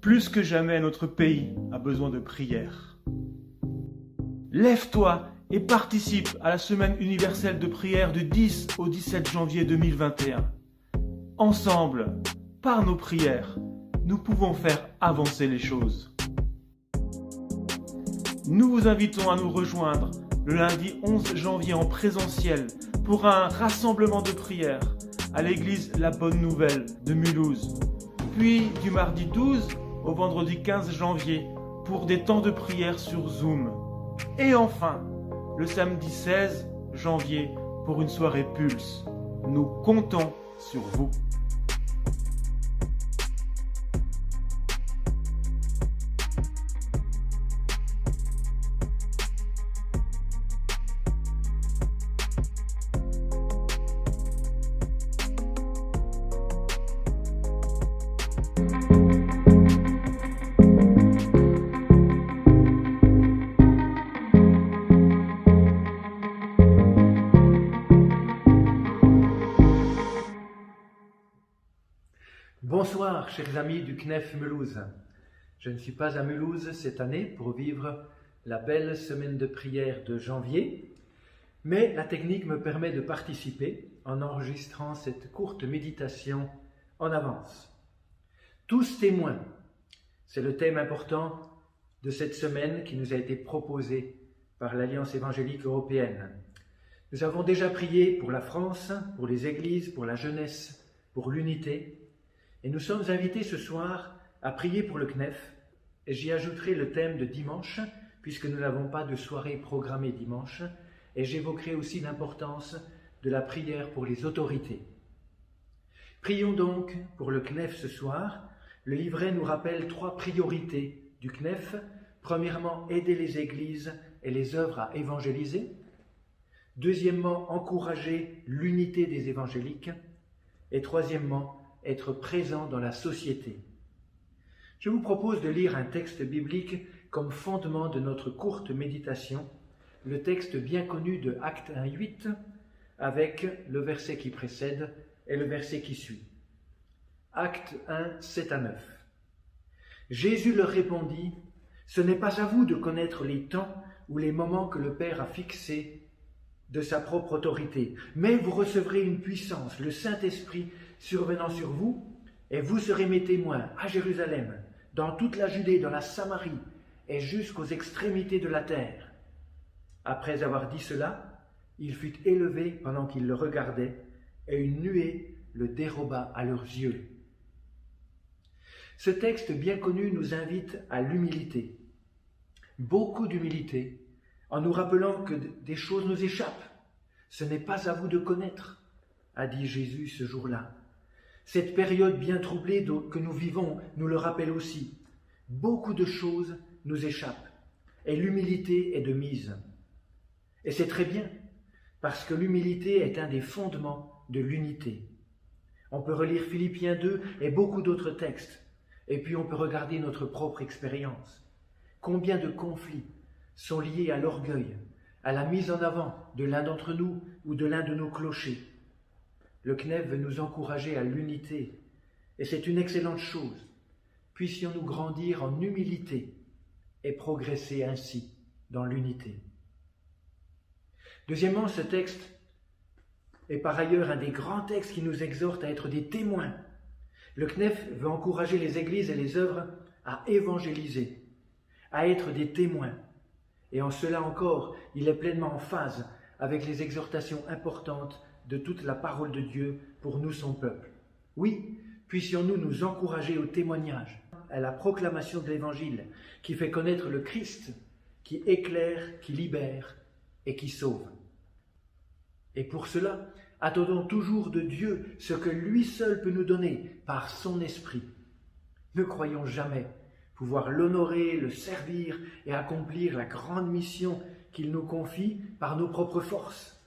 Plus que jamais, notre pays a besoin de prière. Lève-toi et participe à la semaine universelle de prière du 10 au 17 janvier 2021. Ensemble, par nos prières, nous pouvons faire avancer les choses. Nous vous invitons à nous rejoindre le lundi 11 janvier en présentiel pour un rassemblement de prière à l'église La Bonne Nouvelle de Mulhouse. Puis du mardi 12 au vendredi 15 janvier pour des temps de prière sur Zoom. Et enfin, le samedi 16 janvier pour une soirée Pulse. Nous comptons sur vous. Bonsoir, chers amis du CNEF Mulhouse. Je ne suis pas à Mulhouse cette année pour vivre la belle semaine de prière de janvier, mais la technique me permet de participer en enregistrant cette courte méditation en avance. Tous témoins, c'est le thème important de cette semaine qui nous a été proposé par l'Alliance évangélique européenne. Nous avons déjà prié pour la France, pour les églises, pour la jeunesse, pour l'unité. Et nous sommes invités ce soir à prier pour le CNEF, et j'y ajouterai le thème de dimanche, puisque nous n'avons pas de soirée programmée dimanche, et j'évoquerai aussi l'importance de la prière pour les autorités. Prions donc pour le CNEF ce soir. Le livret nous rappelle 3 priorités du CNEF. Premièrement, aider les églises et les œuvres à évangéliser. Deuxièmement, encourager l'unité des évangéliques. Et troisièmement, être présent dans la société. Je vous propose de lire un texte biblique comme fondement de notre courte méditation, le texte bien connu de Actes 1:8, avec le verset qui précède et le verset qui suit. Actes 1, 7 à 9. Jésus leur répondit, « Ce n'est pas à vous de connaître les temps ou les moments que le Père a fixés de sa propre autorité, mais vous recevrez une puissance, le Saint-Esprit, survenant sur vous, et vous serez mes témoins à Jérusalem, dans toute la Judée, dans la Samarie, et jusqu'aux extrémités de la terre. » Après avoir dit cela, il fut élevé pendant qu'ils le regardaient, et une nuée le déroba à leurs yeux. Ce texte bien connu nous invite à l'humilité. Beaucoup d'humilité, en nous rappelant que des choses nous échappent. Ce n'est pas à vous de connaître, a dit Jésus ce jour-là. Cette période bien troublée que nous vivons nous le rappelle aussi. Beaucoup de choses nous échappent et l'humilité est de mise. Et c'est très bien, parce que l'humilité est un des fondements de l'unité. On peut relire Philippiens 2 et beaucoup d'autres textes, et puis on peut regarder notre propre expérience. Combien de conflits sont liés à l'orgueil, à la mise en avant de l'un d'entre nous ou de l'un de nos clochers. Le CNEF veut nous encourager à l'unité, et c'est une excellente chose. Puissions-nous grandir en humilité et progresser ainsi dans l'unité. Deuxièmement, ce texte est par ailleurs un des grands textes qui nous exhorte à être des témoins. Le CNEF veut encourager les églises et les œuvres à évangéliser, à être des témoins. Et en cela encore, il est pleinement en phase avec les exhortations importantes de toute la parole de Dieu pour nous, son peuple. Oui, puissions-nous nous encourager au témoignage, à la proclamation de l'Évangile, qui fait connaître le Christ, qui éclaire, qui libère et qui sauve. Et pour cela, attendons toujours de Dieu ce que lui seul peut nous donner par son esprit. Ne croyons jamais pouvoir l'honorer, le servir et accomplir la grande mission qu'il nous confie par nos propres forces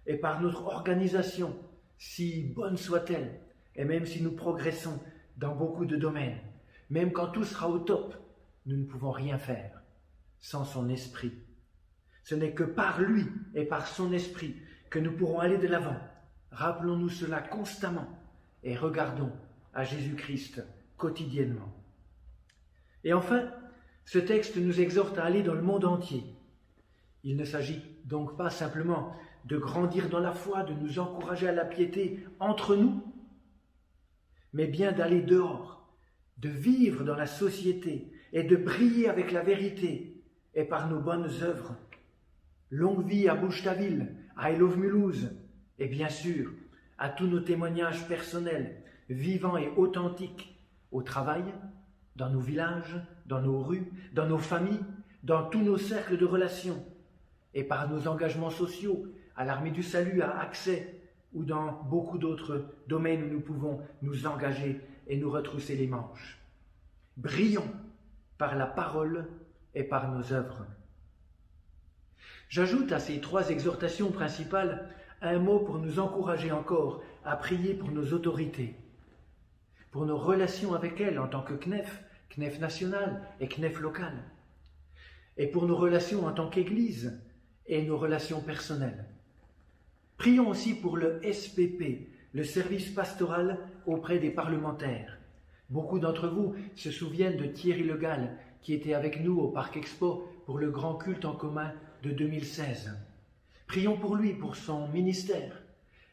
et par notre organisation, si bonne soit-elle, et même si nous progressons dans beaucoup de domaines, même quand tout sera au top, nous ne pouvons rien faire sans son esprit. Ce n'est que par lui et par son esprit que nous pourrons aller de l'avant. Rappelons-nous cela constamment et regardons à Jésus-Christ quotidiennement. Et enfin, ce texte nous exhorte à aller dans le monde entier. Il ne s'agit donc pas simplement de grandir dans la foi, de nous encourager à la piété entre nous, mais bien d'aller dehors, de vivre dans la société et de briller avec la vérité et par nos bonnes œuvres. Longue vie à Bouchtaville, à I Love Mulhouse et bien sûr à tous nos témoignages personnels, vivants et authentiques, au travail, dans nos villages, dans nos rues, dans nos familles, dans tous nos cercles de relations et par nos engagements sociaux, à l'Armée du Salut, à Accès ou dans beaucoup d'autres domaines où nous pouvons nous engager et nous retrousser les manches. Brillons par la parole et par nos œuvres. J'ajoute à ces 3 exhortations principales un mot pour nous encourager encore à prier pour nos autorités, pour nos relations avec elles en tant que CNEF national et CNEF local, et pour nos relations en tant qu'Église et nos relations personnelles. Prions aussi pour le SPP, le service pastoral auprès des parlementaires. Beaucoup d'entre vous se souviennent de Thierry Le Gall, qui était avec nous au Parc Expo pour le grand culte en commun de 2016. Prions pour lui, pour son ministère,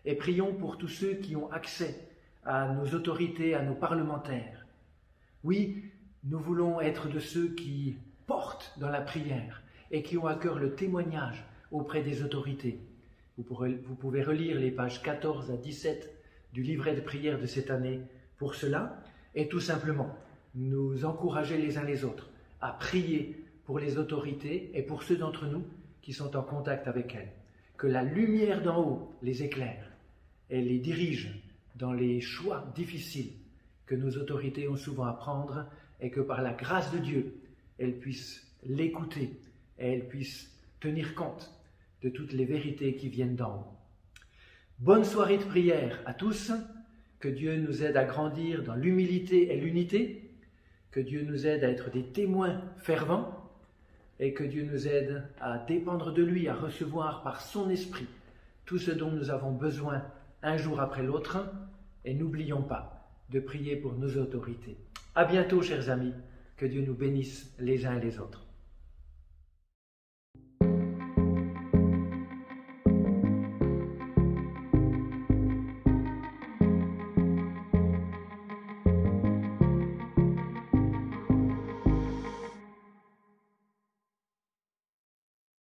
et prions pour tous ceux qui ont accès à nos autorités, à nos parlementaires. Oui, nous voulons être de ceux qui portent dans la prière et qui ont à cœur le témoignage auprès des autorités. Vous pouvez relire les pages 14 à 17 du livret de prière de cette année pour cela, et tout simplement nous encourager les uns les autres à prier pour les autorités et pour ceux d'entre nous qui sont en contact avec elles. Que la lumière d'en haut les éclaire et les dirige dans les choix difficiles que nos autorités ont souvent à prendre, et que par la grâce de Dieu, elles puissent l'écouter et elles puissent tenir compte de toutes les vérités qui viennent d'en haut. Bonne soirée de prière à tous, que Dieu nous aide à grandir dans l'humilité et l'unité, que Dieu nous aide à être des témoins fervents, et que Dieu nous aide à dépendre de lui, à recevoir par son esprit tout ce dont nous avons besoin un jour après l'autre, et n'oublions pas de prier pour nos autorités. À bientôt, chers amis, que Dieu nous bénisse les uns et les autres.